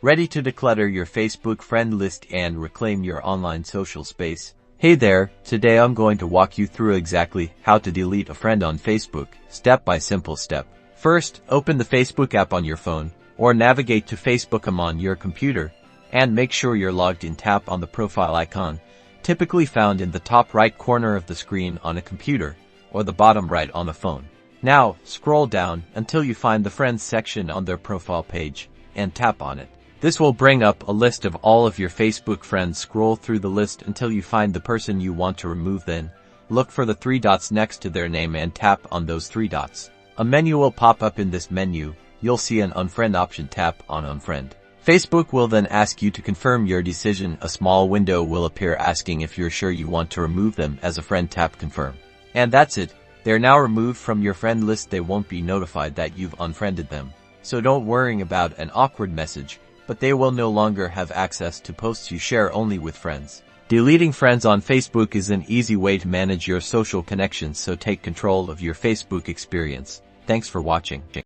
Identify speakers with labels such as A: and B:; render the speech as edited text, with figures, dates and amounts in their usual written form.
A: Ready to declutter your Facebook friend list and reclaim your online social space? Hey there, today I'm going to walk you through exactly how to delete a friend on Facebook, step by simple step. First, open the Facebook app on your phone, or navigate to Facebook on your computer, and make sure you're logged in. Tap on the profile icon, typically found in the top right corner of the screen on a computer, or the bottom right on a phone. Now, scroll down until you find the Friends section on their profile page, and tap on it. This will bring up a list of all of your Facebook friends. Scroll through the list until you find the person you want to remove. Then, look for the three dots next to their name and tap on those three dots. A menu will pop up. In this menu, you'll see an unfriend option. Tap on unfriend. Facebook will then ask you to confirm your decision. A small window will appear asking if you're sure you want to remove them as a friend. Tap confirm. And that's it. They're now removed from your friend list. They won't be notified that you've unfriended them. So don't worry about an awkward message, but they will no longer have access to posts you share only with friends. Deleting friends on Facebook is an easy way to manage your social connections, so take control of your Facebook experience. Thanks for watching.